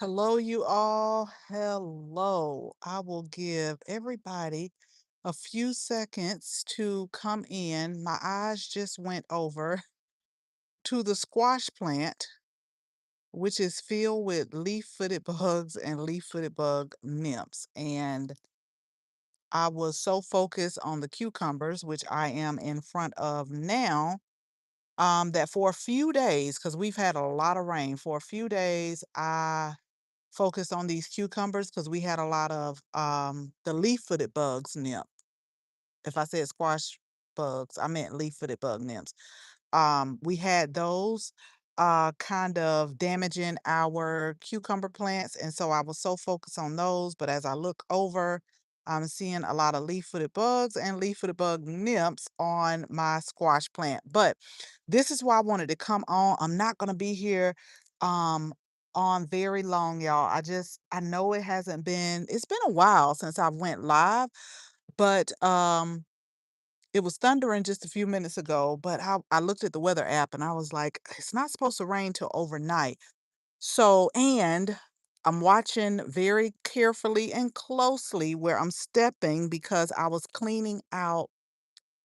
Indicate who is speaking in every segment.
Speaker 1: Hello, you all. Hello. I will give everybody a few seconds to come in. My eyes just went over to the squash plant, which is filled with leaf-footed bugs and leaf-footed bug nymphs. And I was so focused on the cucumbers, which I am in front of now, that for a few days, because we've had a lot of rain, for a few days, I focused on these cucumbers because we had a lot of the leaf-footed bugs nymph. If I said squash bugs, I meant leaf-footed bug nymphs. We had those kind of damaging our cucumber plants, and so I was so focused on those. But as I look over, I'm seeing a lot of leaf-footed bugs and leaf-footed bug nymphs on my squash plant. But this is why I wanted to come on. I'm not going to be here um on very long, y'all. I know it's been a while since I went live, but it was thundering just a few minutes ago, but I looked at the weather app and I was like, it's not supposed to rain till overnight. So, and I'm watching very carefully and closely where I'm stepping because I was cleaning out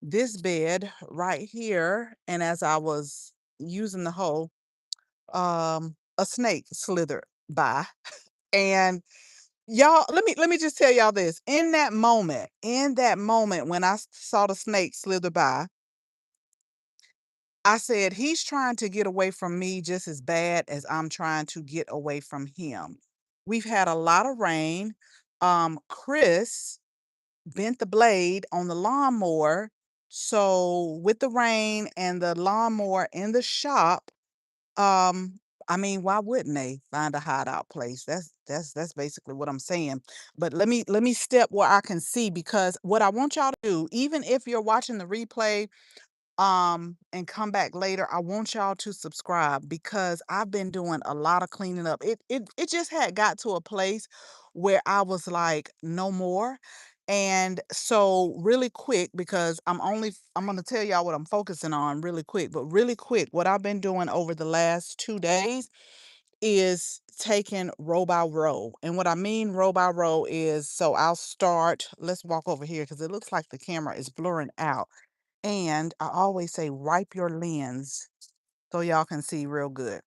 Speaker 1: this bed right here. And as I was using the hoe, a snake slithered by. And y'all, let me just tell y'all this. In that moment when saw the snake slither by, I said, he's trying to get away from me just as bad as I'm trying to get away from him. We've had a lot of rain. Chris bent the blade on the lawnmower. So with the rain and the lawnmower in the shop, um, I mean, why wouldn't they find a hideout place? That's basically what I'm saying. But let me step where I can see, because what I want y'all to do, even if you're watching the replay and come back later, I want y'all to subscribe because I've been doing a lot of cleaning up. It just had got to a place where I was like, no more. And so really quick, because I'm going to tell y'all what I'm focusing on really quick, but really quick, what I've been doing over the last 2 days is taking row by row. And what I mean row by row is, so let's walk over here because it looks like the camera is blurring out. And I always say, wipe your lens so y'all can see real good.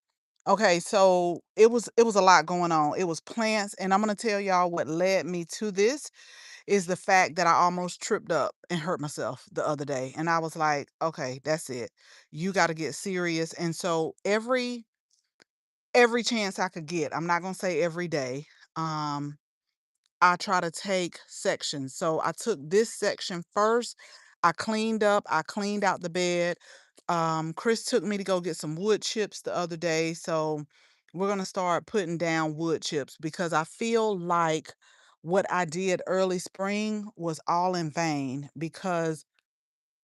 Speaker 1: Okay, so it was a lot going on. It was plants, and I'm gonna tell y'all what led me to this is the fact that I almost tripped up and hurt myself the other day. And I was like, okay, that's it. You got to get serious. And so every chance I could get, I'm not gonna say every day. Um, I try to take sections. So I took this section first. I cleaned out the bed. Chris took me to go get some wood chips the other day. So we're going to start putting down wood chips because I feel like what I did early spring was all in vain because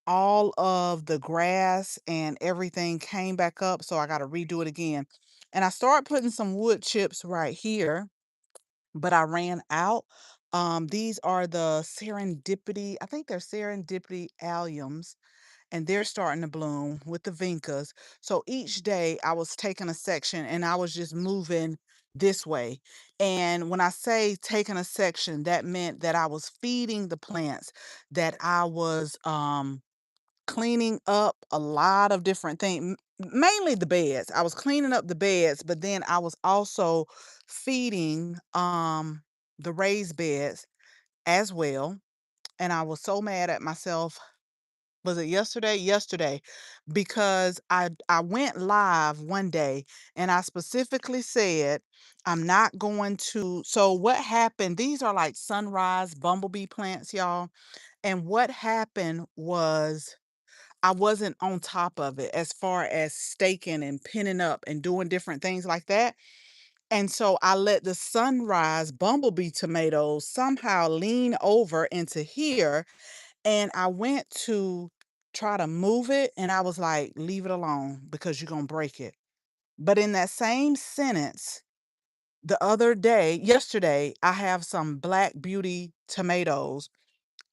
Speaker 1: all of the grass and everything came back up. So I got to redo it again. And I started putting some wood chips right here, but I ran out. These are the serendipity, I think they're serendipity alliums, and they're starting to bloom with the vincas. So each day I was taking a section and I was just moving this way. And when I say taking a section, that meant that I was feeding the plants, that I was cleaning up a lot of different things, mainly the beds. I was cleaning up the beds, but then I was also feeding the raised beds as well. And I was so mad at myself. Was it yesterday? Yesterday, because I went live one day and I specifically said I'm not going to. So what happened? These are like sunrise bumblebee plants, y'all. And what happened was I wasn't on top of it as far as staking and pinning up and doing different things like that. And so I let the sunrise bumblebee tomatoes somehow lean over into here. And I went to try to move it. And I was like, leave it alone because you're going to break it. But in that same sentence, yesterday, I have some Black Beauty tomatoes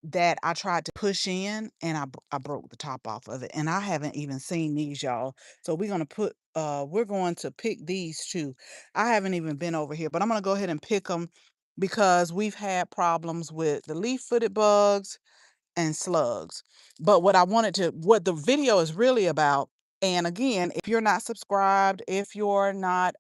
Speaker 1: that I tried to push in, and I broke the top off of it, and I haven't even seen these, y'all. So we're going to pick these 2. I haven't even been over here, but I'm gonna go ahead and pick them because we've had problems with the leaf-footed bugs and slugs. But what the video is really about, and again, if you're not subscribed, if you're not,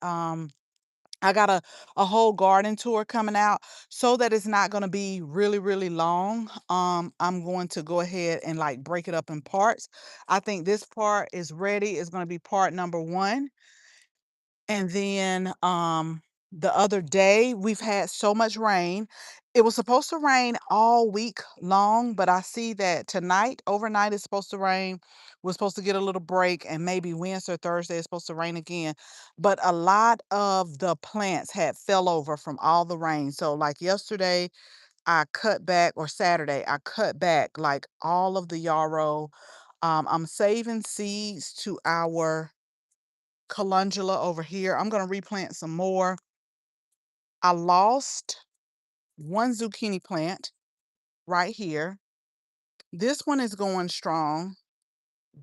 Speaker 1: I got a whole garden tour coming out, so that it's not gonna be really, really long. I'm going to go ahead and like break it up in parts. I think this part is ready. It's gonna be part number 1. And then the other day we've had so much rain. It was supposed to rain all week long, but I see that tonight, overnight, it's supposed to rain. We're supposed to get a little break, and maybe Wednesday or Thursday it's supposed to rain again. But a lot of the plants had fell over from all the rain. So like yesterday, I cut back, or Saturday, I cut back like all of the yarrow. I'm saving seeds to our calendula over here. I'm gonna replant some more. I lost one zucchini plant right here. This one is going strong,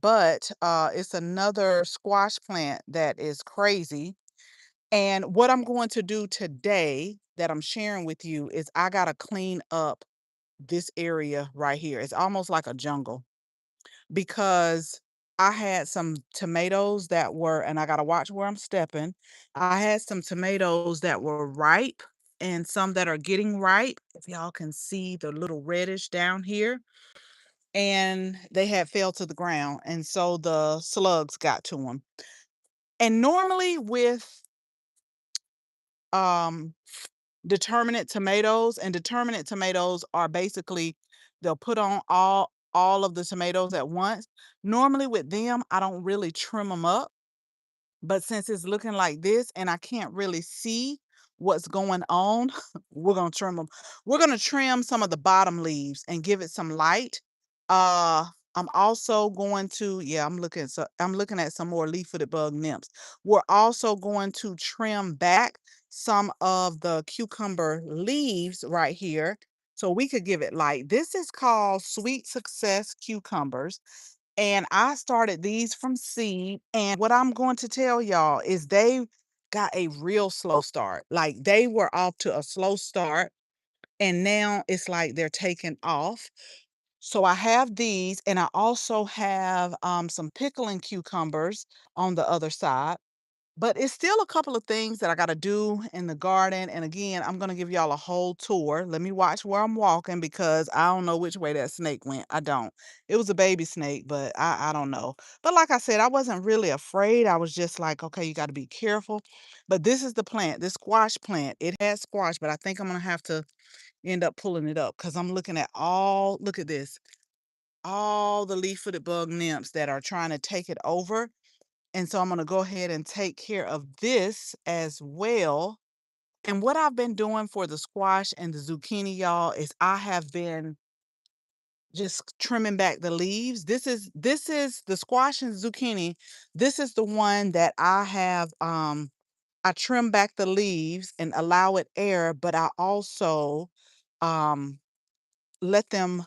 Speaker 1: but it's another squash plant that is crazy. And what I'm going to do today that I'm sharing with you is I gotta clean up this area right here. It's almost like a jungle, because I had some tomatoes that were, and I gotta watch where I'm stepping. I had some tomatoes that were ripe and some that are getting ripe. If y'all can see the little reddish down here, and they had fell to the ground, and so the slugs got to them. And normally with um determinate tomatoes, and determinate tomatoes are basically they'll put on all of the tomatoes at once. Normally with them, I don't really trim them up. But since it's looking like this and I can't really see what's going on, we're gonna trim them. We're gonna trim some of the bottom leaves and give it some light. Uh, I'm also going to, yeah, I'm looking at some more leaf-footed bug nymphs. We're also going to trim back some of the cucumber leaves right here so we could give it light. This is called Sweet Success cucumbers. And I started these from seed. And what I'm going to tell y'all is they got a real slow start. Like they were off to a slow start, and now it's like they're taking off. So I have these, and I also have some pickling cucumbers on the other side. But it's still a couple of things that I gotta do in the garden, and again, I'm gonna give y'all a whole tour. Let me watch where I'm walking because I don't know which way that snake went. I don't. It was a baby snake, but I don't know. But like I said, I wasn't really afraid. I was just like, okay, you gotta be careful. But this is the plant, this squash plant. It has squash, but I think I'm gonna have to end up pulling it up because I'm looking at look at this, all the leaf-footed bug nymphs that are trying to take it over. And so I'm gonna go ahead and take care of this as well. And what I've been doing for the squash and the zucchini, y'all, is I have been just trimming back the leaves. This is the squash and zucchini. This is the one that I have I trim back the leaves and allow it air, but I also um let them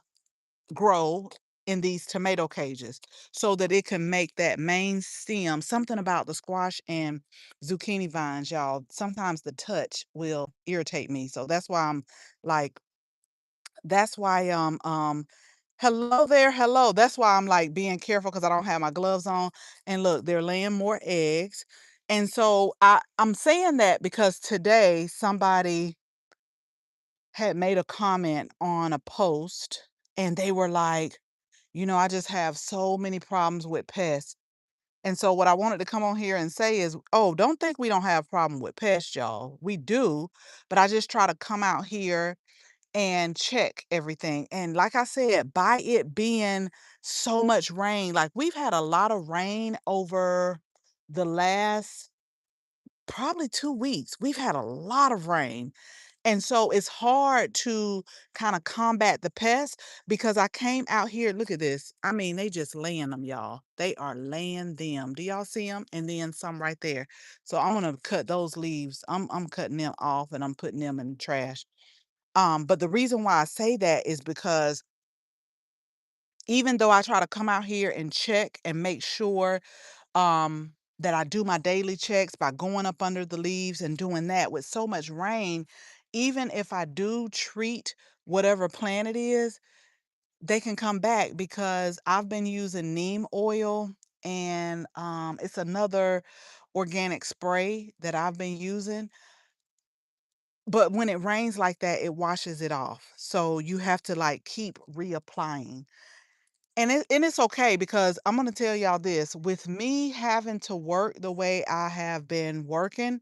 Speaker 1: grow in these tomato cages so that it can make that main stem. Something about the squash and zucchini vines, y'all, sometimes the touch will irritate me. So that's why I'm like, that's why hello there, hello. That's why I'm like being careful because I don't have my gloves on. And look, they're laying more eggs. And so I'm saying that because today somebody had made a comment on a post, and they were like, I just have so many problems with pests. And so what I wanted to come on here and say is, oh, don't think we don't have problem with pests, y'all. We do, but I just try to come out here and check everything. And like I said, by it being so much rain, like we've had a lot of rain over the last probably 2 weeks. We've had a lot of rain. And so it's hard to kind of combat the pests because I came out here. Look at this. I mean, they just laying them, y'all. They are laying them. Do y'all see them? And then some right there. So I'm gonna cut those leaves. I'm cutting them off and I'm putting them in the trash. But the reason why I say that is because even though I try to come out here and check and make sure that I do my daily checks by going up under the leaves and doing that with so much rain, even if I do treat whatever plant it is, they can come back because I've been using neem oil and it's another organic spray that I've been using. But when it rains like that, it washes it off. So you have to like keep reapplying. And it's okay because I'm gonna tell y'all this, with me having to work the way I have been working,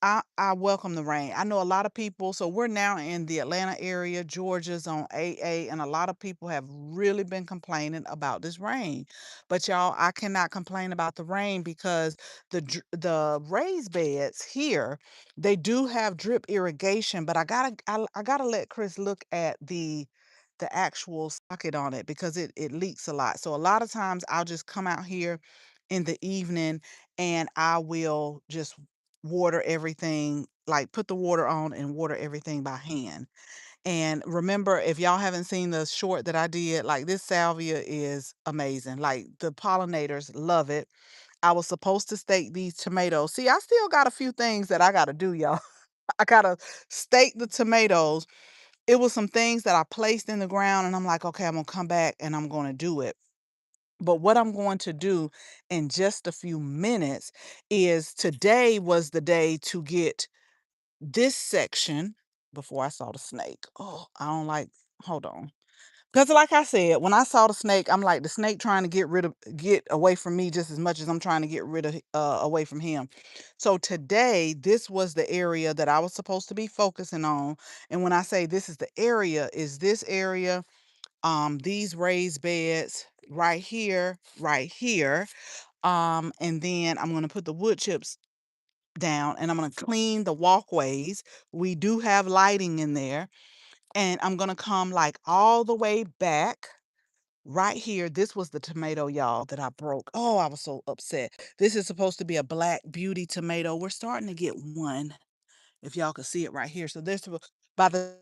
Speaker 1: I welcome the rain. I know a lot of people, so we're now in the Atlanta area, Georgia's on 8A, and a lot of people have really been complaining about this rain. But y'all, I cannot complain about the rain because the raised beds here, they do have drip irrigation, but I gotta let Chris look at the actual socket on it because it leaks a lot. So a lot of times I'll just come out here in the evening and I will just water everything, like put the water on and water everything by hand. And remember, if y'all haven't seen the short that I did, like this salvia is amazing. Like the pollinators love it. I was supposed to stake these tomatoes. See, I still got a few things that I got to do, y'all. I got to stake the tomatoes. It was some things that I placed in the ground and I'm like, okay, I'm going to come back and I'm going to do it. But what I'm going to do in just a few minutes is today was the day to get this section before I saw the snake. Oh, I don't like, hold on. Because like I said, when I saw the snake, I'm like the snake trying to get away from me just as much as I'm trying to get rid of away from him. So today, this was the area that I was supposed to be focusing on. And when I say this is the area, is this area, these raised beds right here. And then I'm gonna put the wood chips down and I'm gonna clean the walkways. We do have lighting in there, and I'm gonna come like all the way back right here. This was the tomato, y'all, that I broke. Oh, I was so upset. This is supposed to be a black beauty tomato. We're starting to get one, if y'all can see it right here. So by the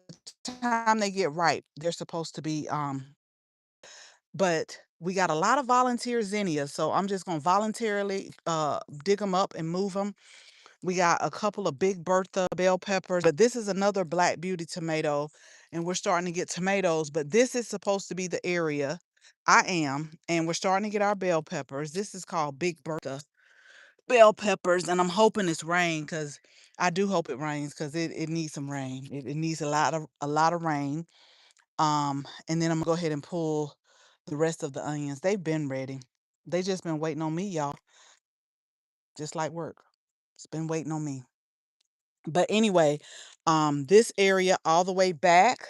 Speaker 1: time they get ripe, they're supposed to be but we got a lot of volunteer zinnias, so I'm just gonna voluntarily dig them up and move them. We got a couple of big Bertha bell peppers, but this is another black beauty tomato, and we're starting to get tomatoes, but this is supposed to be the area I am, and we're starting to get our bell peppers. This is called Big Bertha bell peppers, and I'm hoping it's rain because I do hope it rains because it needs some rain. It needs a lot of rain. And then I'm gonna go ahead and pull the rest of the onions. They've been ready. They just been waiting on me, y'all, just like work. It's been waiting on me. But anyway, this area all the way back,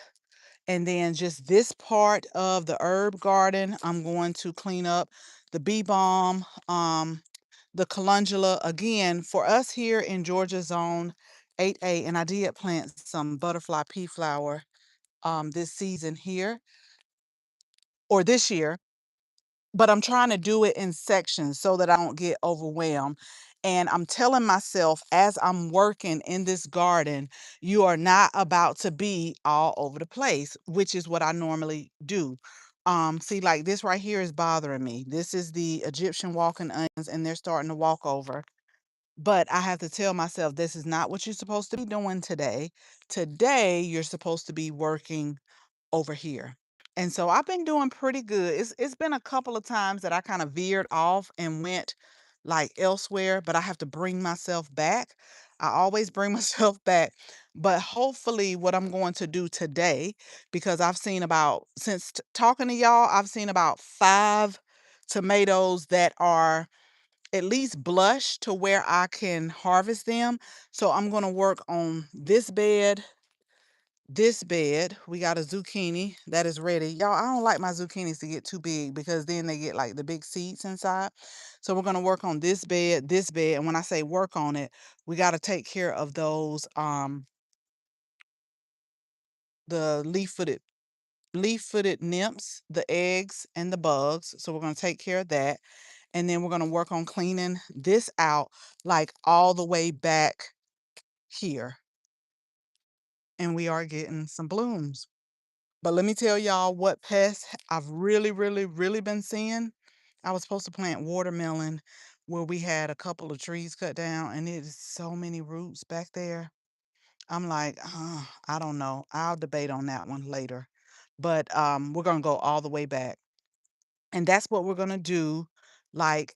Speaker 1: and then just this part of the herb garden, I'm going to clean up the bee balm, the calendula. Again, for us here in Georgia zone 8A, and I did plant some butterfly pea flower this season here or this year. But I'm trying to do it in sections so that I don't get overwhelmed. And I'm telling myself as I'm working in this garden, you are not about to be all over the place, which is what I normally do. See, like this right here is bothering me. This is the Egyptian walking onions, and they're starting to walk over. But I have to tell myself this is not what you're supposed to be doing today. Today, you're supposed to be working over here. And so I've been doing pretty good. It's been a couple of times that I kind of veered off and went like elsewhere, but I have to bring myself back. I always bring myself back. But hopefully what I'm going to do today, because I've seen about since talking to y'all, I've seen about 5 tomatoes that are at least blush to where I can harvest them. So I'm going to work on this bed. We got a zucchini that is ready. Y'all, I don't like my zucchinis to get too big because then they get like the big seeds inside. So we're going to work on this bed. And when I say work on it, we got to take care of those the leaf-footed nymphs, the eggs and the bugs. So we're going to take care of that. And then we're going to work on cleaning this out like all the way back here. And we are getting some blooms. But let me tell y'all what pests I've really, really, really been seeing. I was supposed to plant watermelon where we had a couple of trees cut down, and it is so many roots back there. I'm like, I don't know. I'll debate on that one later. But we're gonna go all the way back. And that's what we're gonna do. Like,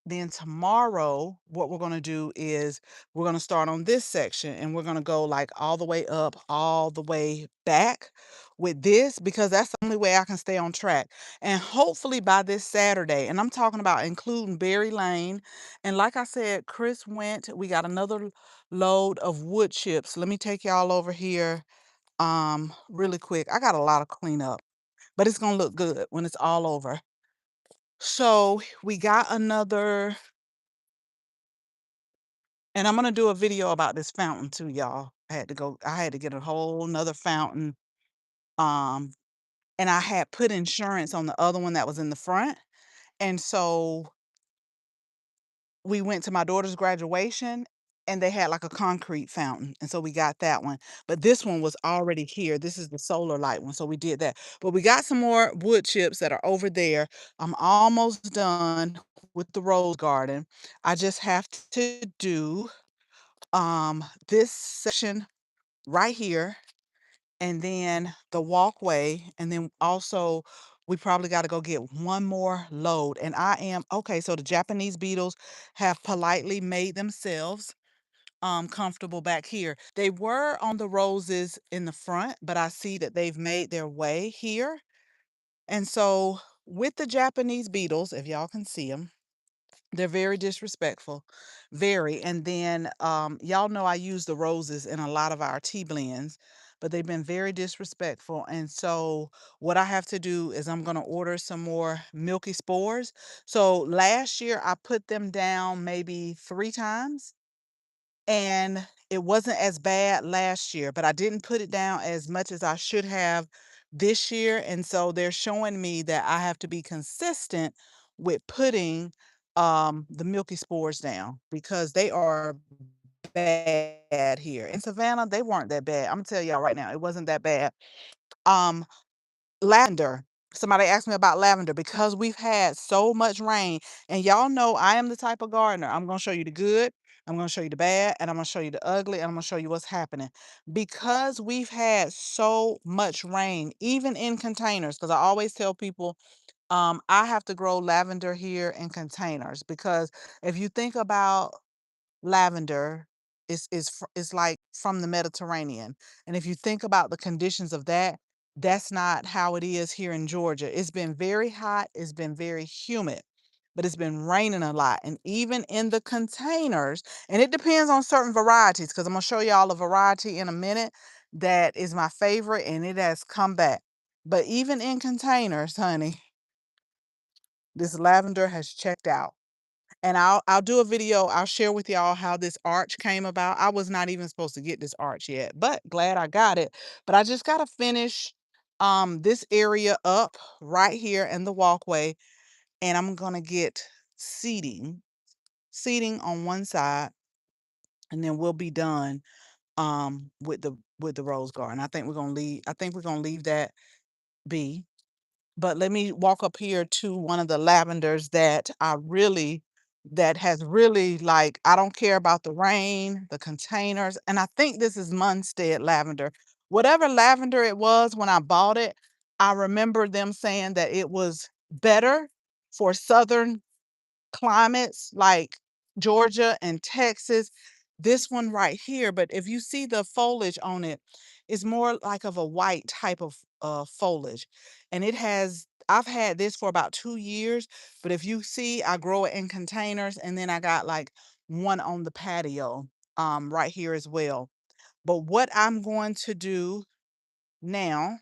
Speaker 1: then tomorrow, what we're gonna do is we're gonna start on this section and we're gonna go like all the way up, all the way back with this because that's the only way I can stay on track. And hopefully by this Saturday, and I'm talking about including Berry Lane. And like I said, Chris went, we got another load of wood chips. Let me take y'all over here really quick. I got a lot of cleanup, but it's gonna look good when it's all over. So we got another, and I'm gonna do a video about this fountain too, y'all. I had to get a whole nother fountain. Um, and I had put insurance on the other one that was in the front. And so we went to my daughter's graduation and they had like a concrete fountain. And so we got that one. But this one was already here. This is the solar light one. So we did that. But we got some more wood chips that are over there. I'm almost done with the rose garden. I just have to do this section right here and then the walkway, and then also we probably got to go get one more load. And I am okay, so the Japanese beetles have politely made themselves comfortable back here. They were on the roses in the front, but I see that they've made their way here. And so with the Japanese beetles, if y'all can see them, they're very disrespectful, very. And then y'all know I use the roses in a lot of our tea blends, but they've been very disrespectful. And so what I have to do is I'm going to order some more milky spores. So last year I put them down maybe 3 times and it wasn't as bad last year, but I didn't put it down as much as I should have this year. And so they're showing me that I have to be consistent with putting the milky spores down because they are bad here. In Savannah, they weren't that bad. I'm gonna tell y'all right now, it wasn't that bad. Um, Lavender. Somebody asked me about lavender because we've had so much rain. And y'all know I am the type of gardener. I'm going to show you the good, I'm going to show you the bad, and I'm going to show you the ugly, and I'm going to show you what's happening. Because we've had so much rain, even in containers, because I always tell people I have to grow lavender here in containers because if you think about lavender is like from the Mediterranean. And if you think about the conditions of that, that's not how it is here in Georgia. It's been very hot, it's been very humid, but it's been raining a lot. And even in the containers, and it depends on certain varieties, because I'm gonna show y'all a variety in a minute that is my favorite and it has come back. But even in containers, honey, this lavender has checked out. And I'll do a video. I'll share with y'all how this arch came about. I was not even supposed to get this arch yet, but glad I got it. But I just gotta finish this area up right here in the walkway, and I'm gonna get seating on one side, and then we'll be done with the rose garden. I think we're gonna leave that be. But let me walk up here to one of the lavenders that has really, like, I don't care about the rain, the containers, and I think this is Munstead lavender. Whatever lavender it was when I bought it, I remember them saying that it was better for southern climates like Georgia and Texas. This one right here, but if you see the foliage on it, it's more like of a white type of foliage. And I've had this for about 2 years, but if you see, I grow it in containers and then I got like one on the patio right here as well. But what I'm going to do now,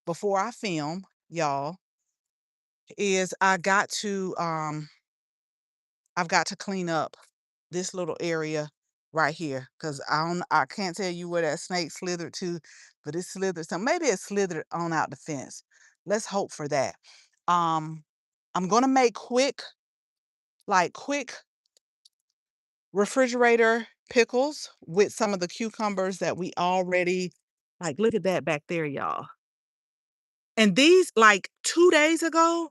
Speaker 1: before I film, y'all, is I've got to clean up this little area right here because I can't tell you where that snake slithered to, but it slithered. So maybe it slithered on out the fence. Let's hope for that. Um, I'm gonna make quick refrigerator pickles with some of the cucumbers that we already like. Look at that back there, y'all. And these, like 2 days ago,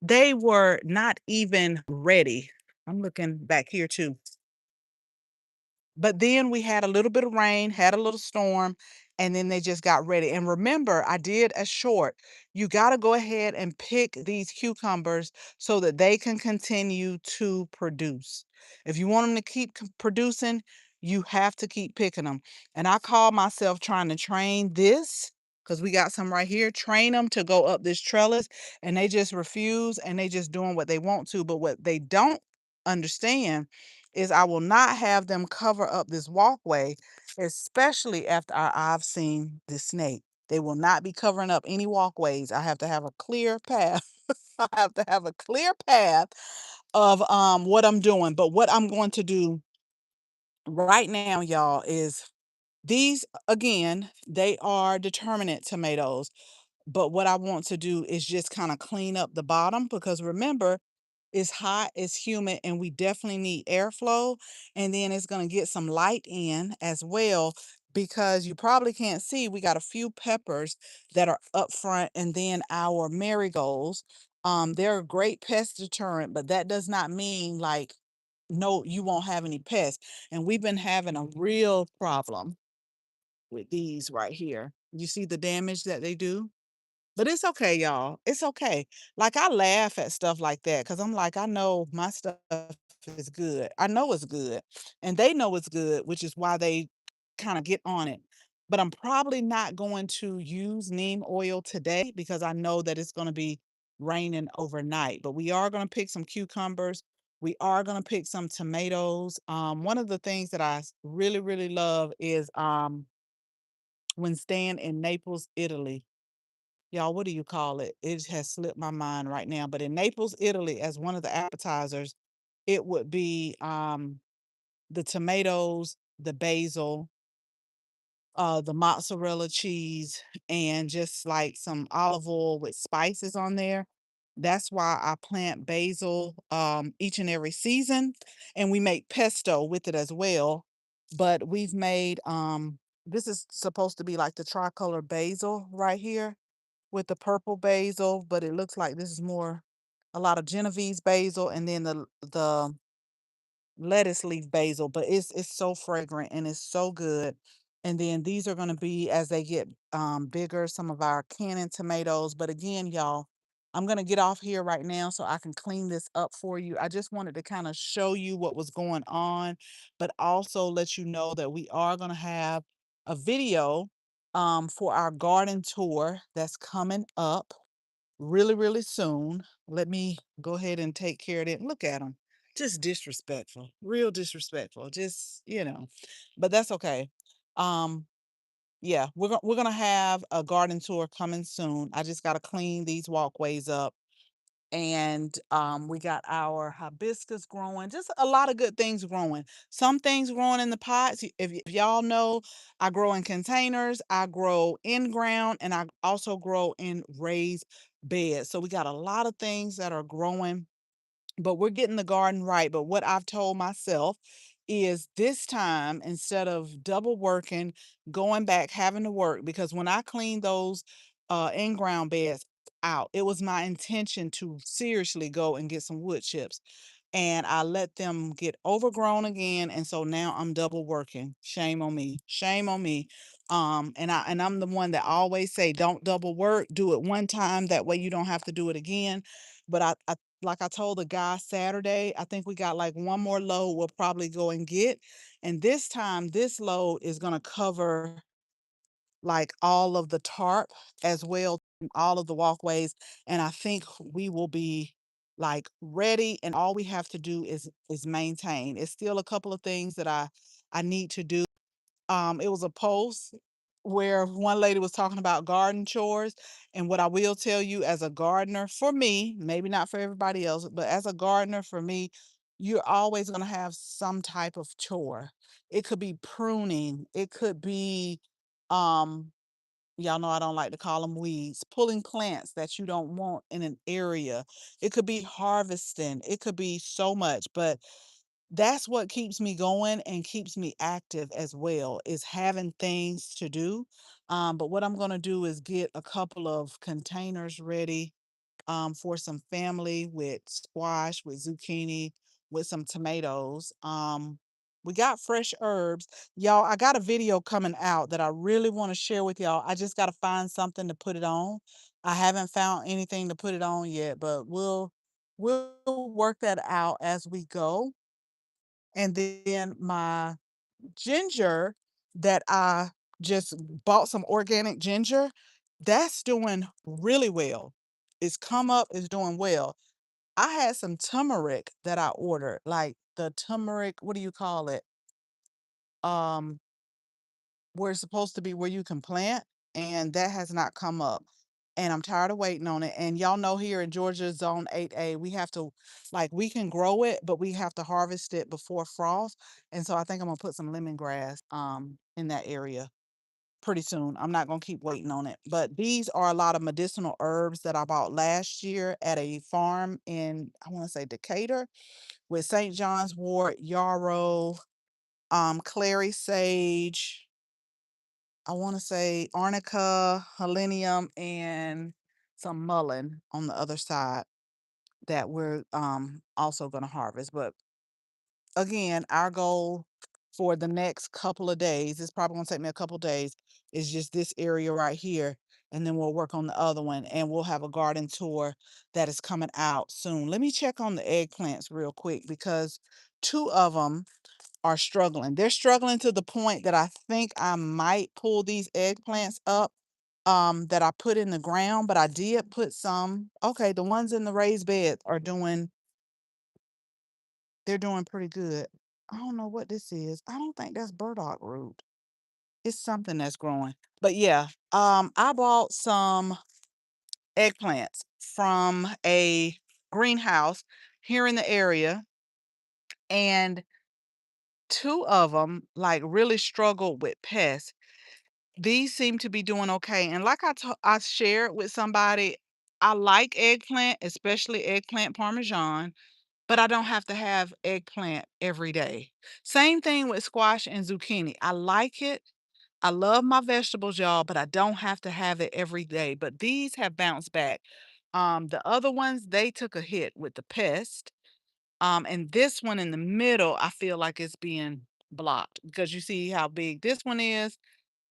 Speaker 1: they were not even ready. I'm looking back here too. But then we had a little bit of rain, had a little storm, and then they just got ready. And remember, I did a short. You got to go ahead and pick these cucumbers so that they can continue to produce. If you want them to keep producing, you have to keep picking them. And I call myself trying to train this, because we got some right here, train them to go up this trellis, and they just refuse, and they just doing what they want to. But what they don't understand is I will not have them cover up this walkway, especially after I've seen the snake. They will not be covering up any walkways. I have to have a clear path. I have to have a clear path of what I'm doing. But what I'm going to do right now, y'all, is these again, they are determinate tomatoes. But what I want to do is just kind of clean up the bottom, because remember, it's hot, it's humid, and we definitely need airflow. And then it's going to get some light in as well, because you probably can't see, we got a few peppers that are up front, and then our marigolds. They're a great pest deterrent, but that does not mean like, no, you won't have any pests. And we've been having a real problem with these right here. You see the damage that they do? But it's okay, y'all. It's okay. Like, I laugh at stuff like that because I'm like, I know my stuff is good. I know it's good. And they know it's good, which is why they kind of get on it. But I'm probably not going to use neem oil today because I know that it's going to be raining overnight. But we are going to pick some cucumbers. We are going to pick some tomatoes. One of the things that I really, really love is when staying in Naples, Italy. Y'all, what do you call it? It has slipped my mind right now. But in Naples, Italy, as one of the appetizers, it would be the tomatoes, the basil, the mozzarella cheese, and just like some olive oil with spices on there. That's why I plant basil each and every season, and we make pesto with it as well. But we've made this is supposed to be like the tricolor basil right here with the purple basil, but it looks like this is more a lot of Genovese basil, and then the lettuce leaf basil, but it's so fragrant and it's so good. And then these are going to be, as they get bigger, some of our canning tomatoes. But again, y'all, I'm going to get off here right now so I can clean this up for you. I just wanted to kind of show you what was going on, but also let you know that we are going to have a video for our garden tour that's coming up really, really soon. Let me go ahead and take care of it. Look at them. Just disrespectful, real disrespectful. Just, but that's okay. Um, yeah, we're gonna have a garden tour coming soon. I just gotta clean these walkways up, and we got our hibiscus growing, just a lot of good things growing. Some things growing in the pots. If y'all know, I grow in containers, I grow in ground, and I also grow in raised beds. So we got a lot of things that are growing, but we're getting the garden right. But what I've told myself is this time, instead of double working, going back, having to work, because when I cleaned those in-ground beds out, it was my intention to seriously go and get some wood chips. And I let them get overgrown again. And so now I'm double working. Shame on me. Shame on me. And I'm the one that always say, don't double work, do it one time. That way you don't have to do it again. But I like I told the guy Saturday, I think we got like one more load we'll probably go and get. And this time, this load is going to cover like all of the tarp as well, all of the walkways. And I think we will be like ready. And all we have to do is maintain. It's still a couple of things that I need to do. It was a post where one lady was talking about garden chores. And what I will tell you, as a gardener, for me, maybe not for everybody else, but as a gardener, for me, you're always going to have some type of chore. It could be pruning, it could be, um, y'all know I don't like to call them weeds, pulling plants that you don't want in an area. It could be harvesting, it could be so much. But that's what keeps me going and keeps me active as well, is having things to do. But what I'm going to do is get a couple of containers ready for some family with squash, with zucchini, with some tomatoes. We got fresh herbs. Y'all, I got a video coming out that I really want to share with y'all. I just got to find something to put it on. I haven't found anything to put it on yet, but we'll work that out as we go. And then my ginger that I just bought, some organic ginger, that's doing really well. It's come up, it's doing well. I had some turmeric that I ordered, like the turmeric, what do you call it? Um, where it's supposed to be where you can plant, and that has not come up. And I'm tired of waiting on it. And y'all know here in Georgia, zone 8A, we have to, like, we can grow it, but we have to harvest it before frost. And so I think I'm gonna put some lemongrass in that area pretty soon. I'm not gonna keep waiting on it. But these are a lot of medicinal herbs that I bought last year at a farm in, I want to say, Decatur, with St. John's wort, yarrow, clary sage, I want to say arnica, helenium, and some mullein on the other side that we're also going to harvest. But again, our goal for the next couple of days, it's probably going to take me a couple of days, is just this area right here. And then we'll work on the other one, and we'll have a garden tour that is coming out soon. Let me check on the eggplants real quick, because two of them are struggling. They're struggling to the point that I think I might pull these eggplants up that I put in the ground, but I did put some. Okay, the ones in the raised bed are doing, they're doing pretty good. I don't know what this is. I don't think that's burdock root. It's something that's growing. But yeah, I bought some eggplants from a greenhouse here in the area, and two of them like really struggled with pests. These seem to be doing okay, and like I shared with somebody, I like eggplant, especially eggplant parmesan, but I don't have to have eggplant every day. Same thing with squash and zucchini. I like it. I love my vegetables, y'all, but I don't have to have it every day. But these have bounced back. The other ones, they took a hit with the pest. And this one in the middle, I feel like it's being blocked, because you see how big this one is.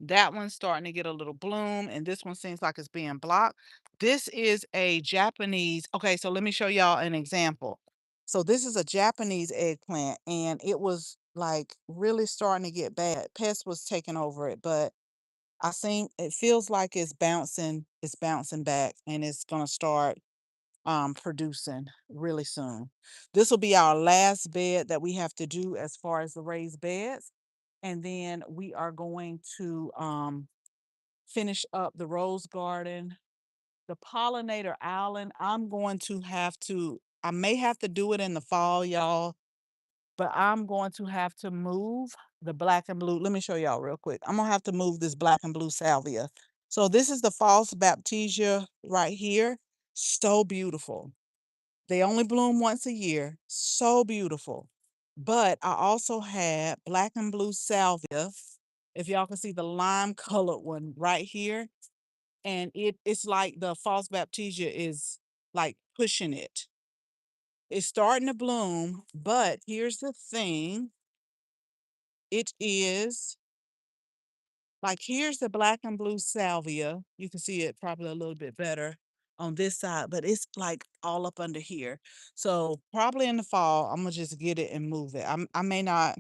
Speaker 1: That one's starting to get a little bloom, and this one seems like it's being blocked. This is a Japanese. Okay, so let me show y'all an example. So this is a Japanese eggplant, and it was like really starting to get bad. Pest was taking over it, but it feels like it's bouncing back, and it's gonna start producing really soon. This will be our last bed that we have to do as far as the raised beds. And then we are going to finish up the rose garden. The pollinator island, I may have to do it in the fall, y'all, but I'm going to have to move the black and blue. Let me show y'all real quick. I'm gonna have to move this black and blue salvia. So this is the false baptisia right here. So beautiful. They only bloom once a year. So beautiful. But I also had black and blue salvia. If y'all can see the lime colored one right here. And it's like the false baptisia is like pushing it. It's starting to bloom, but here's the thing. It is like, here's the black and blue salvia. You can see it probably a little bit better on this side, but it's like all up under here. So probably in the fall, I'm gonna just get it and move it. I may not,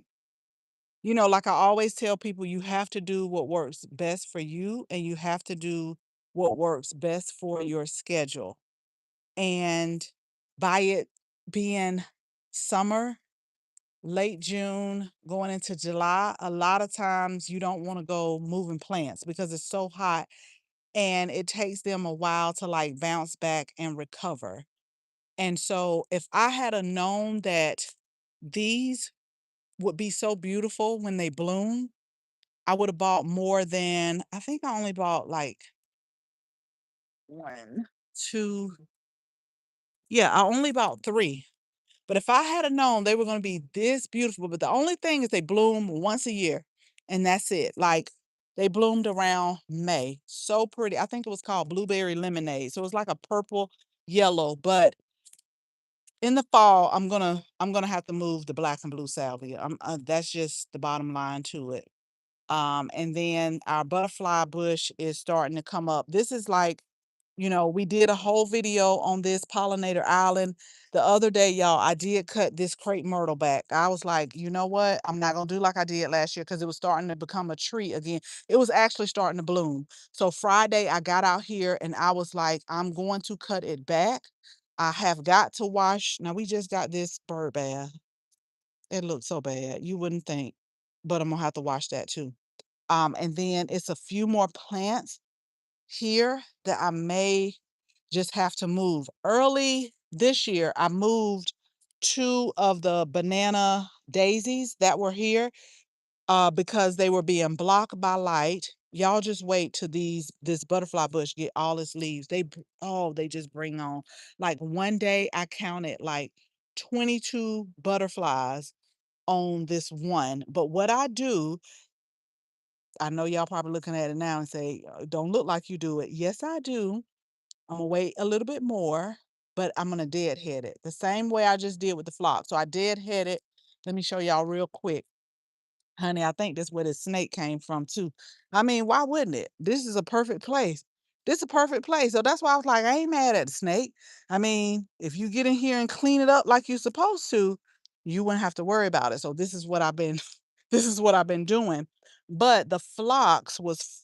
Speaker 1: like I always tell people, you have to do what works best for you, and you have to do what works best for your schedule. And by it being summer, late June, going into July, a lot of times you don't want to go moving plants because it's so hot, and it takes them a while to like bounce back and recover. And so if I had a known that these would be so beautiful when they bloom, I would have bought more than, I think I only bought like one, two, yeah, I only bought three. But if I had a known they were gonna be this beautiful, but the only thing is they bloom once a year, and that's it. Like, they bloomed around May. So pretty. I think it was called blueberry lemonade. So it was like a purple yellow, but in the fall, I'm gonna have to move the black and blue salvia. That's just the bottom line to it. And then our butterfly bush is starting to come up. This is like, we did a whole video on this pollinator island. The other day, y'all, I did cut this crepe myrtle back. I was like, you know what? I'm not gonna do like I did last year because it was starting to become a tree again. It was actually starting to bloom. So Friday, I got out here and I was like, I'm going to cut it back. I have got to wash. Now we just got this bird bath. It looks so bad. You wouldn't think, but I'm gonna have to wash that too. And then it's a few more plants here that I may just have to move. Early this year, I moved two of the banana daisies that were here because they were being blocked by light. Y'all just wait till this butterfly bush get all its leaves. They just bring on. Like one day I counted like 22 butterflies on this one. But what I do, I know y'all probably looking at it now and say, don't look like you do it. Yes, I do. I'm gonna wait a little bit more, but I'm gonna deadhead it the same way I just did with the flock. So I deadhead it. Let me show y'all real quick. Honey, I think that's where the snake came from too. I mean, why wouldn't it? This is a perfect place. This is a perfect place. So that's why I was like, I ain't mad at the snake. I mean, if you get in here and clean it up like you're supposed to, you wouldn't have to worry about it. So this is what I've been this is what I've been doing. But the flocks was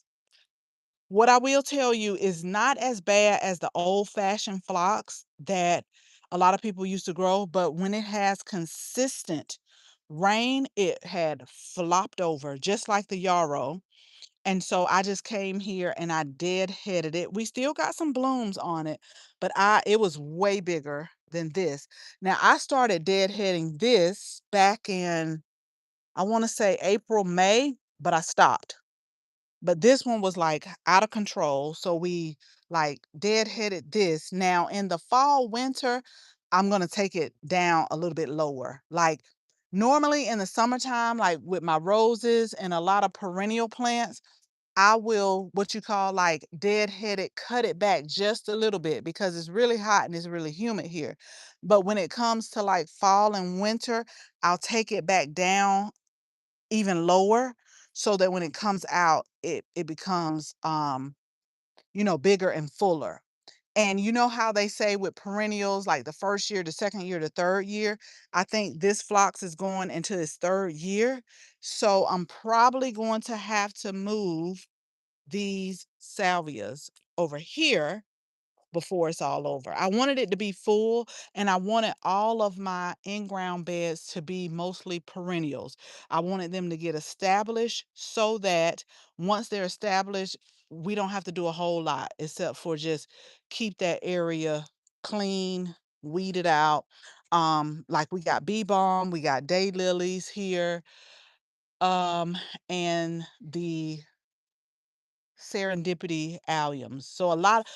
Speaker 1: what I will tell you is not as bad as the old-fashioned phlox that a lot of people used to grow, but when it has consistent rain, it had flopped over just like the yarrow. And so I just came here and I deadheaded it. We still got some blooms on it, but it was way bigger than this. Now I started deadheading this back in, I want to say April, May, but I stopped. But this one was, like, out of control, so we, like, deadheaded this. Now in the fall, winter, I'm gonna take it down a little bit lower. Like, normally in the summertime, like, with my roses and a lot of perennial plants, I will, what you call, like, deadhead it, cut it back just a little bit because it's really hot and it's really humid here. But when it comes to, like, fall and winter, I'll take it back down even lower so that when it comes out, it becomes, bigger and fuller. And you know how they say with perennials, like the first year, the second year, the third year, I think this phlox is going into its third year. So I'm probably going to have to move these salvias over here before it's all over. I wanted it to be full and I wanted all of my in-ground beds to be mostly perennials. I wanted them to get established so that once they're established, we don't have to do a whole lot except for just keep that area clean, weed it out. Like we got bee balm, we got daylilies here, and the serendipity alliums. So a lot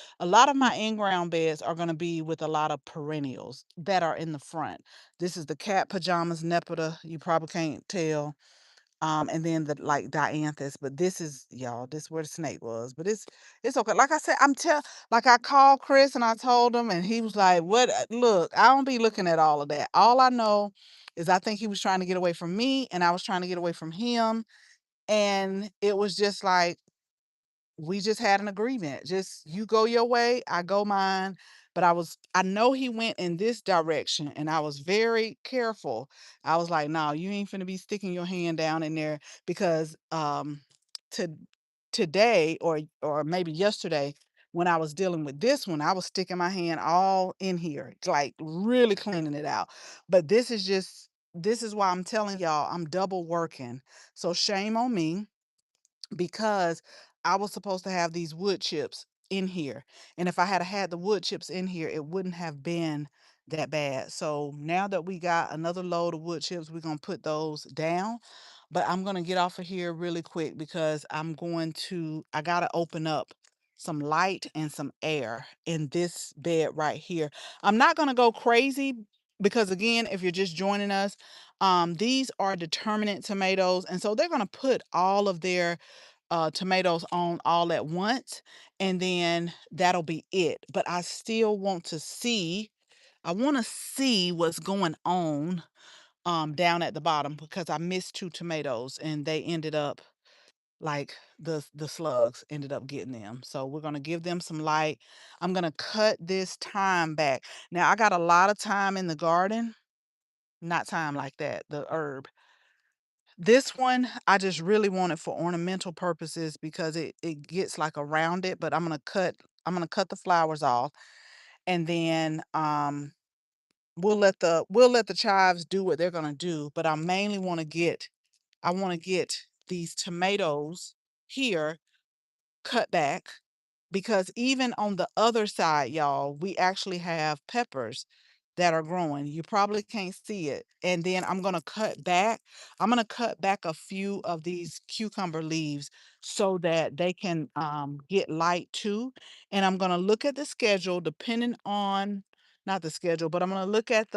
Speaker 1: of my in-ground beds are going to be with a lot of perennials that are in the front. This is the cat pajamas nepeta. You probably can't tell. And then the like dianthus, but this is y'all, this where the snake was. But it's okay. Like I said, like I called Chris and I told him and he was like, "What look, I don't be looking at all of that. All I know is I think he was trying to get away from me and I was trying to get away from him. And it was just like we just had an agreement. Just you go your way, I go mine. But I know he went in this direction and I was very careful. I was like, no, you ain't finna be sticking your hand down in there because to today or maybe yesterday when I was dealing with this one, I was sticking my hand all in here, like really cleaning it out. But this is why I'm telling y'all I'm double working. So shame on me because I was supposed to have these wood chips in here. And if I had had the wood chips in here, it wouldn't have been that bad. So now that we got another load of wood chips, we're going to put those down. But I'm going to get off of here really quick because I got to open up some light and some air in this bed right here. I'm not going to go crazy because again, if you're just joining us, these are determinate tomatoes, and so they're gonna put all of their tomatoes on all at once, and then that'll be it. But I still want to see, I want to see what's going on down at the bottom, because I missed two tomatoes and they ended up like the slugs ended up getting them. So we're gonna give them some light. I'm gonna cut this thyme back. Now I got a lot of thyme in the garden, not thyme like that, the herb. This one, I just really want it for ornamental purposes because it gets like around it, but I'm gonna cut the flowers off, and then we'll let the chives do what they're gonna do, but I mainly I want to get these tomatoes here cut back, because even on the other side, y'all, we actually have peppers that are growing. You probably can't see it. And then I'm going to cut back. I'm going to cut back a few of these cucumber leaves so that they can get light too. And I'm going to look at the schedule depending on, not the schedule, but I'm going to look at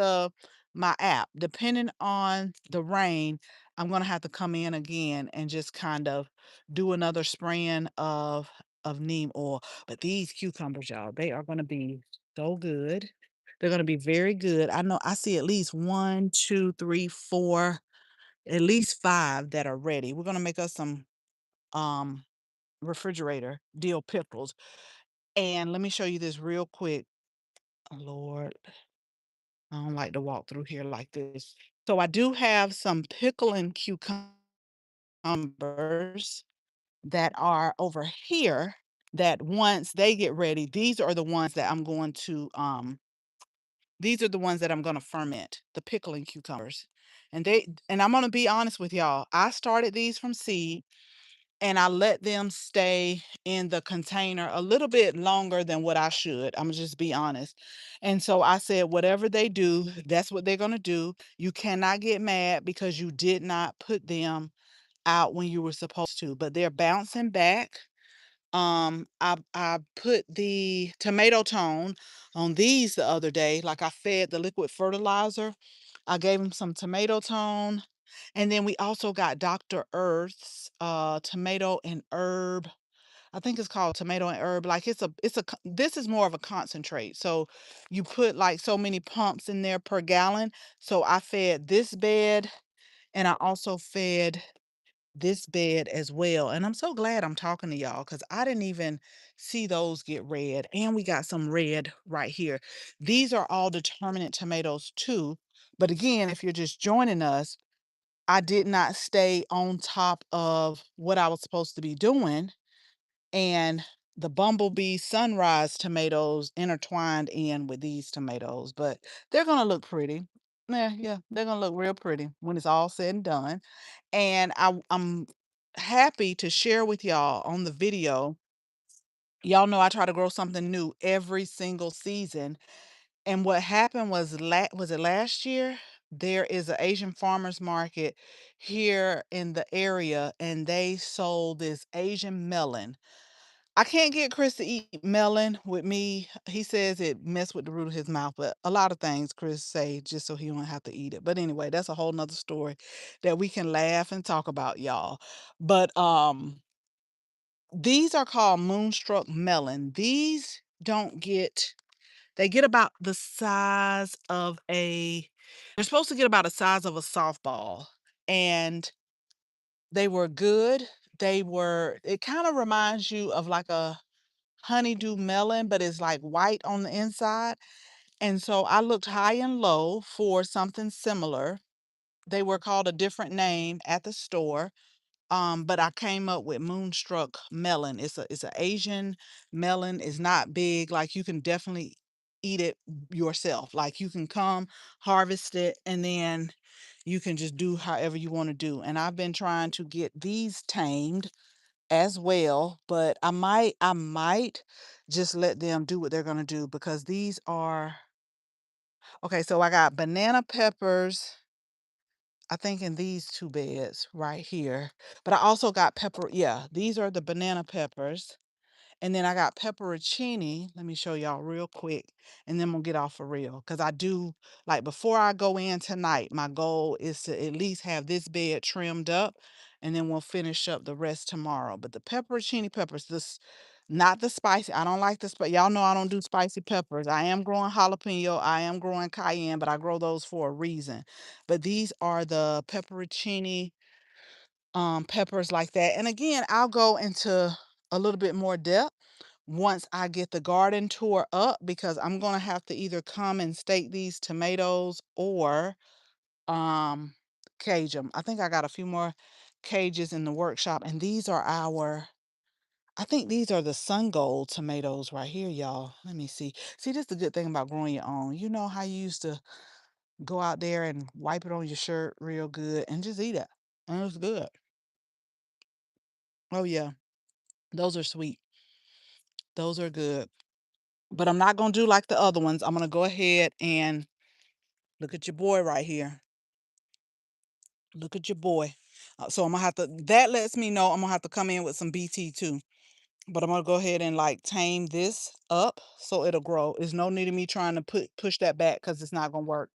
Speaker 1: my app. Depending on the rain, I'm going to have to come in again and just kind of do another spraying of neem oil. But these cucumbers, y'all, they are going to be so good. They're going to be very good. I know I see at least one, two, three, four, at least five that are ready. We're going to make us some um refrigerator dill pickles. And let me show you this real quick. Oh, Lord, I don't like to walk through here like this. So I do have some pickling cucumbers that are over here, that once they get ready, these are the ones that I'm going to these are the ones that I'm gonna ferment, the pickling cucumbers. And I'm gonna be honest with y'all, I started these from seed and I let them stay in the container a little bit longer than what I should. I'm gonna just be honest. And so I said, whatever they do, that's what they're gonna do. You cannot get mad because you did not put them out when you were supposed to, but they're bouncing back. I put the tomato tone on these the other day, like I fed the liquid fertilizer. I gave them some tomato tone. And then we also got Dr. Earth's tomato and herb. I think it's called tomato and herb. Like this is more of a concentrate. So you put like so many pumps in there per gallon. So I fed this bed and I also fed this bed as well. And I'm so glad I'm talking to y'all because I didn't even see those get red. And we got some red right here. These are all determinate tomatoes too. But again, if you're just joining us, I did not stay on top of what I was supposed to be doing. And the bumblebee sunrise tomatoes intertwined in with these tomatoes, but they're gonna look pretty. Yeah, they're gonna look real pretty when it's all said and done. And I'm happy to share with y'all on the video. Y'all know I try to grow something new every single season. And what happened was was it last year? There is an Asian farmers market here in the area, and they sold this Asian melon. I can't get Chris to eat melon with me. He says it mess with the root of his mouth, but a lot of things Chris say just so he won't have to eat it. But anyway, that's a whole nother story that we can laugh and talk about, y'all. But these are called moonstruck melon. These don't get, they get about the size of they're supposed to get about the size of a softball. And they were good. It kind of reminds you of like a honeydew melon, but it's like white on the inside. And so I looked high and low for something similar. They were called a different name at the store. But I came up with moonstruck melon. It's a Asian melon. It's not big. Like you can definitely eat it yourself. Like you can come harvest it and then you can just do however you want to do. And I've been trying to get these tamed as well, but I might just let them do what they're gonna do because these are okay. So I got banana peppers, I think in these two beds right here, but I also got pepper. Yeah, these are the banana peppers. And then I got pepperoncini. Let me show y'all real quick, and then we'll get off for real. Because I do, like, before I go in tonight, my goal is to at least have this bed trimmed up, and then we'll finish up the rest tomorrow. But the pepperoncini peppers, this not the spicy. I don't like the spicy. Y'all know I don't do spicy peppers. I am growing jalapeno. I am growing cayenne, but I grow those for a reason. But these are the pepperoncini peppers like that. And again, I'll go into a little bit more depth once I get the garden tour up, because I'm gonna have to either come and stake these tomatoes or um cage them. I think I got a few more cages in the workshop, and these are our, I think these are the sun gold tomatoes right here, y'all. Let me see. See, this is the good thing about growing your own. You know how you used to go out there and wipe it on your shirt real good and just eat it. And it was good. Oh yeah, those are sweet. Those are good. But I'm not gonna do like the other ones. I'm gonna go ahead and look at your boy right here. Look at your boy. So I'm gonna have to, that lets me know I'm gonna have to come in with some BT too. But I'm gonna go ahead and like tame this up so it'll grow. There's no need of me trying to push that back because it's not gonna work.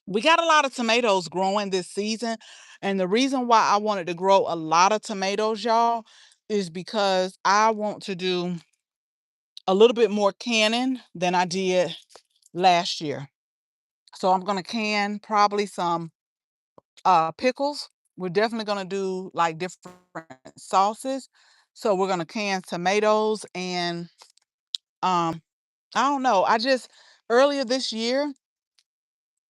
Speaker 1: We got a lot of tomatoes growing this season. And the reason why I wanted to grow a lot of tomatoes, y'all, is because I want to do a little bit more canning than I did last year. So I'm gonna can probably some pickles. We're definitely gonna do like different sauces. So we're gonna can tomatoes and I don't know. I just earlier this year,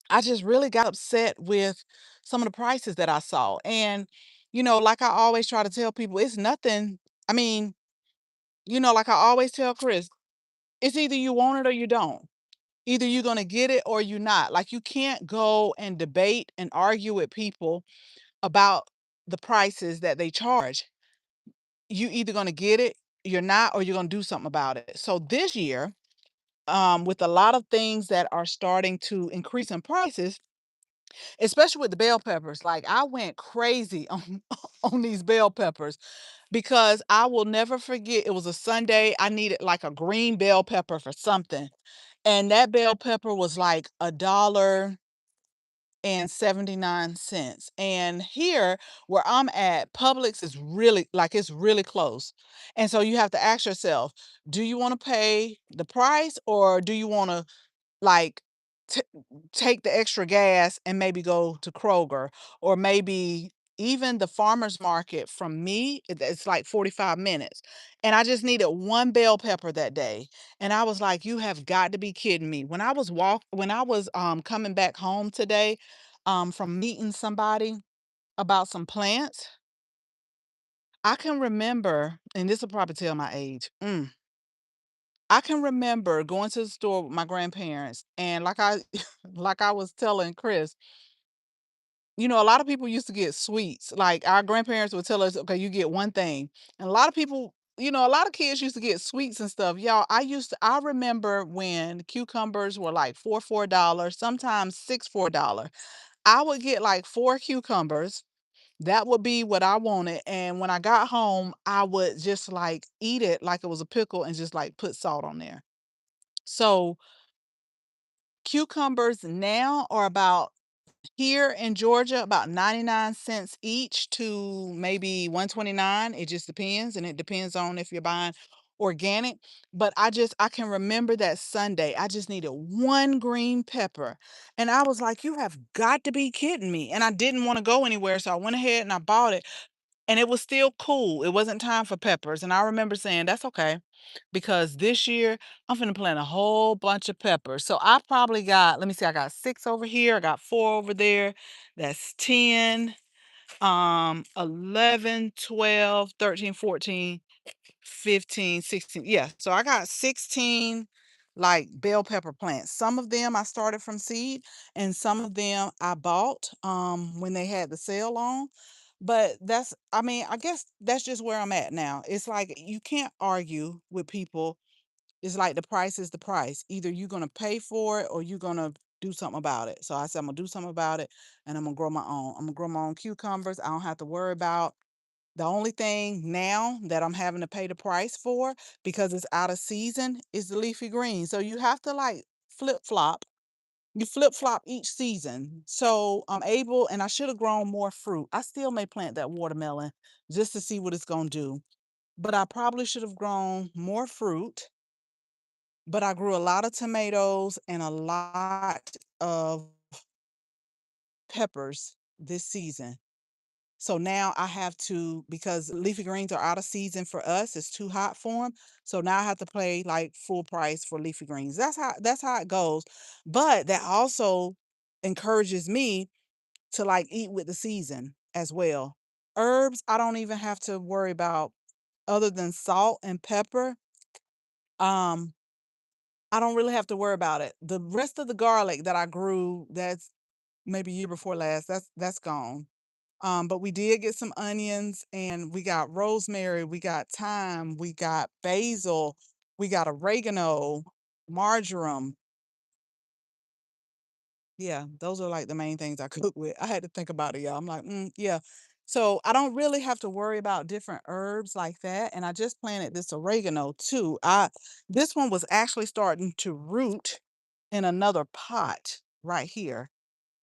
Speaker 1: I just really got upset with some of the prices that I saw. And, like I always try to tell people, it's nothing. I mean, like I always tell Chris, it's either you want it or you don't. Either you're going to get it or you're not. Like, you can't go and debate and argue with people about the prices that they charge. You either going to get it, you're not, or you're going to do something about it. So this year, with a lot of things that are starting to increase in prices, especially with the bell peppers. Like, I went crazy on on these bell peppers because I will never forget, it was a Sunday. I needed like a green bell pepper for something. And that bell pepper was like $1.79. And here where I'm at, Publix is really like, it's really close. And so you have to ask yourself, do you want to pay the price, or do you want to like t take the extra gas and maybe go to Kroger, or maybe even the farmer's market from me, it's like 45 minutes. And I just needed one bell pepper that day. And I was like, you have got to be kidding me. When I was coming back home today from meeting somebody about some plants, I can remember, and this will probably tell my age. I can remember going to the store with my grandparents, and like I like I was telling Chris, a lot of people used to get sweets. Like, our grandparents would tell us, okay, you get one thing. And a lot of people, a lot of kids used to get sweets and stuff. Y'all, I remember when cucumbers were like $4, sometimes $4. I would get like 4 cucumbers. That would be what I wanted. And when I got home, I would just like eat it like it was a pickle and just like put salt on there. So cucumbers now are about, here in Georgia, about 99 cents each to maybe 129. It just depends, and it depends on if you're buying organic. But I can remember that Sunday. I just needed one green pepper. And I was like, you have got to be kidding me. And I didn't want to go anywhere. So I went ahead and I bought it. And it was still cool. It wasn't time for peppers. And I remember saying, that's okay, because this year I'm finna plant a whole bunch of peppers. So I probably got, let me see, I got 6 over here, I got 4 over there. That's 10, 11, 12, 13, 14, 15, 16. Yeah. So I got 16 like bell pepper plants. Some of them I started from seed, and some of them I bought when they had the sale on. But I mean, I guess that's just where I'm at now. It's like you can't argue with people. It's like the price is the price. Either you're gonna pay for it or you're gonna do something about it. So I said I'm gonna do something about it, and I'm gonna grow my own. I'm gonna grow my own cucumbers. I don't have to worry about The only thing now that I'm having to pay the price for, because it's out of season, is the leafy green. So you have to like flip-flop. You flip-flop each season. So I'm able, and I should have grown more fruit. I still may plant that watermelon just to see what it's gonna do. But I probably should have grown more fruit. But I grew a lot of tomatoes and a lot of peppers this season. So now I have to, because leafy greens are out of season for us, it's too hot for them. So now I have to pay like full price for leafy greens. That's how it goes. But that also encourages me to like eat with the season as well. Herbs, I don't even have to worry about, other than salt and pepper. Um, I don't really have to worry about it. The rest of the garlic that I grew, that's maybe year before last, that's gone. But we did get some onions, and we got rosemary, we got thyme, we got basil, we got oregano, marjoram. Yeah, those are like the main things I cook with. I had to think about it, y'all. I'm like, yeah. So I don't really have to worry about different herbs like that. And I just planted this oregano too. This one was actually starting to root in another pot right here.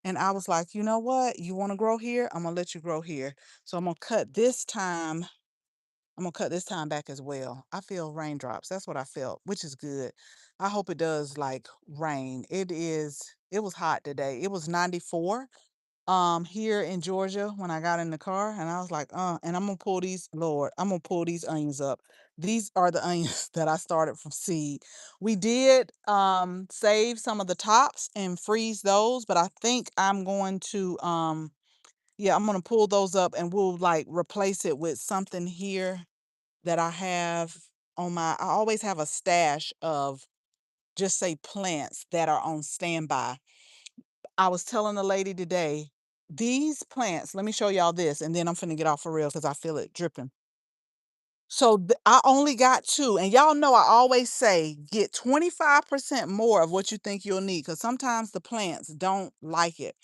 Speaker 1: And I was like, you know what? You want to grow here? I'm gonna let you grow here. So I'm gonna cut this time. I'm gonna cut this time back as well. I feel raindrops. That's what I felt, which is good. I hope it does like rain. It was hot today. It was 94 here in Georgia when I got in the car, and I was like, and I'm gonna pull these, Lord, I'm gonna pull these onions up. These are the onions that I started from seed. We did save some of the tops and freeze those, but I think I'm going to yeah, I'm gonna pull those up, and we'll like replace it with something here that I have on my, I always have a stash of, just say, plants that are on standby. I was telling the lady today, these plants, let me show y'all this, and then I'm finna get off for real because I feel it dripping. So I only got two, and y'all know I always say get 25% more of what you think you'll need, because sometimes the plants don't like it.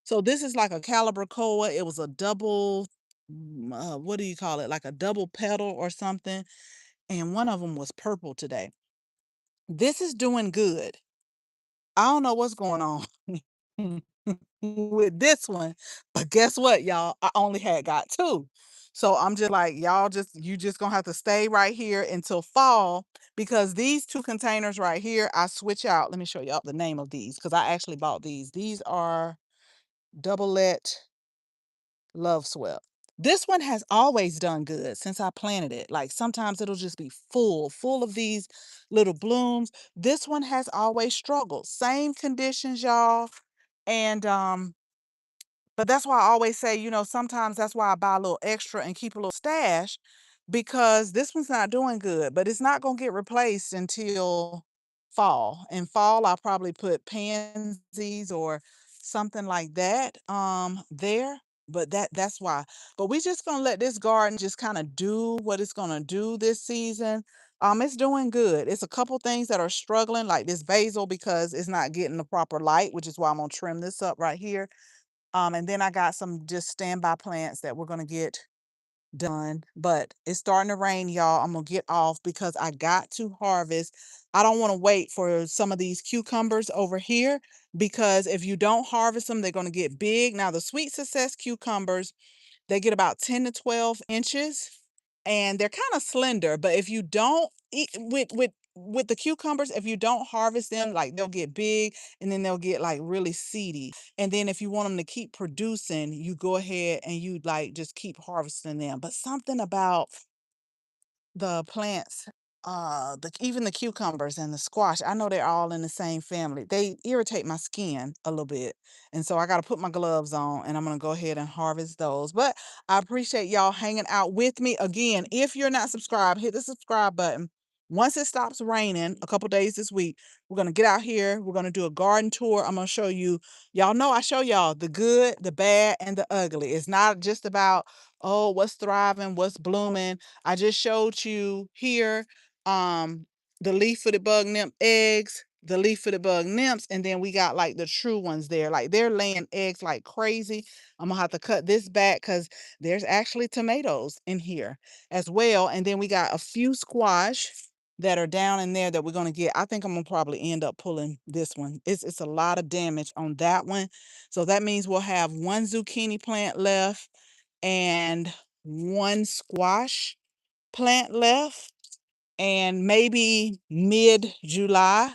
Speaker 1: So this is like a caliber coa. It was a double, what do you call it? Like a double petal or something. And one of them was purple today. This is doing good. I don't know what's going on with this one, but guess what, y'all? I only had got two. So I'm just like, y'all you just gonna have to stay right here until fall, because these two containers right here, I switch out. Let me show y'all the name of these, because I actually bought these. These are Double Let Love Swept. This one has always done good since I planted it. Like sometimes it'll just be full of these little blooms. This one has always struggled. Same conditions, y'all. And but that's why I always say, sometimes that's why I buy a little extra and keep a little stash, because this one's not doing good, but it's not going to get replaced until fall. In fall, I'll probably put pansies or something like that there, but that's why. But we just going to let this garden just kind of do what it's going to do this season. It's doing good. It's a couple things that are struggling, like this basil, because it's not getting the proper light, which is why I'm going to trim this up right here. And then I got some just standby plants that we're gonna get done. But it's starting to rain, y'all. I'm gonna get off because I got to harvest. I don't want to wait for some of these cucumbers over here, because if you don't harvest them, they're gonna get big. Now, the sweet success cucumbers, they get about 10 to 12 inches, and they're kind of slender. But if you don't eat with the cucumbers, if you don't harvest them, like they'll get big, and then they'll get like really seedy. And then if you want them to keep producing, you go ahead and you like just keep harvesting them. But something about the plants, even the cucumbers and the squash, I know they're all in the same family. They irritate my skin a little bit. And so I got to put my gloves on, and I'm going to go ahead and harvest those. But I appreciate y'all hanging out with me. Again, if you're not subscribed, hit the subscribe button. Once it stops raining a couple days this week, we're going to get out here. We're going to do a garden tour. I'm going to show you, y'all know I show y'all the good, the bad, and the ugly. It's not just about, oh, what's thriving, what's blooming. I just showed you here the leaf-footed bug nymph eggs. the leaf-footed bug nymphs, and then we got like the true ones there. Like they're laying eggs like crazy. I'm gonna have to cut this back because there's actually tomatoes in here as well. And then we got a few squash that are down in there that we're gonna get. I think I'm gonna probably end up pulling this one. It's a lot of damage on that one. So that means we'll have one zucchini plant left and one squash plant left. And maybe mid-July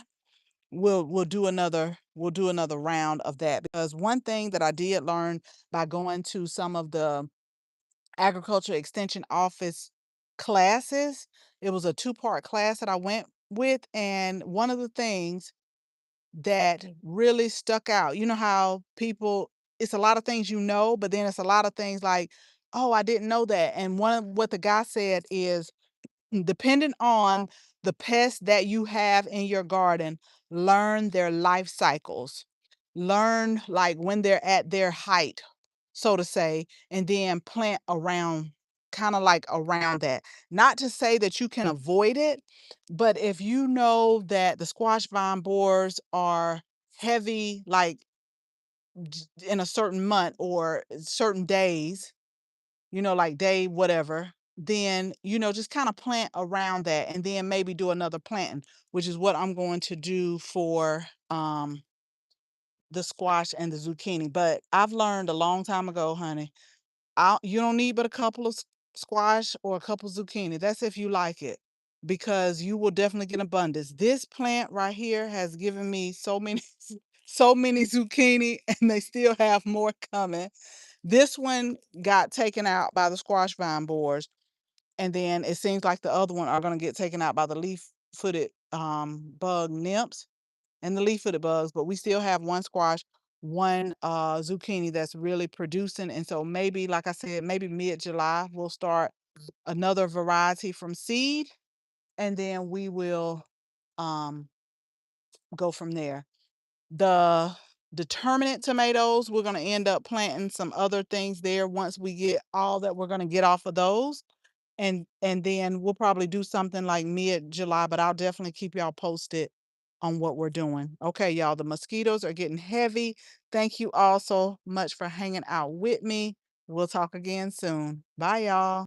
Speaker 1: we'll do another round of that, because one thing that I did learn by going to some of the agriculture extension office classes, it was a two-part class that I went with, and one of the things that really stuck out, you know how people, it's a lot of things, but then it's a lot of things like, oh, I didn't know that. And one of what the guy said is, depending on the pests that you have in your garden, learn their life cycles. Learn like when they're at their height, so to say, and then plant around, kind of like around that. Not to say that you can avoid it, but if you know that the squash vine borers are heavy, like in a certain month or certain days, like day whatever, then, just kind of plant around that and then maybe do another planting, which is what I'm going to do for the squash and the zucchini. But I've learned a long time ago, honey, you don't need but a couple of squash or a couple zucchini. That's if you like it, because you will definitely get abundance. This plant right here has given me so many so many zucchini, and they still have more coming. This one got taken out by the squash vine borers, and then it seems like the other one are going to get taken out by the leaf-footed bug nymphs and the leaf-footed bugs. But we still have one squash, one zucchini that's really producing. And so maybe, like I said, maybe mid-July we'll start another variety from seed, and then we will um, go from there. The determinate tomatoes, we're going to end up planting some other things there once we get all that we're going to get off of those. And then we'll probably do something like mid-July, but I'll definitely keep y'all posted on what we're doing. Okay, y'all, the mosquitoes are getting heavy. Thank you all so much for hanging out with me. We'll talk again soon. Bye, y'all.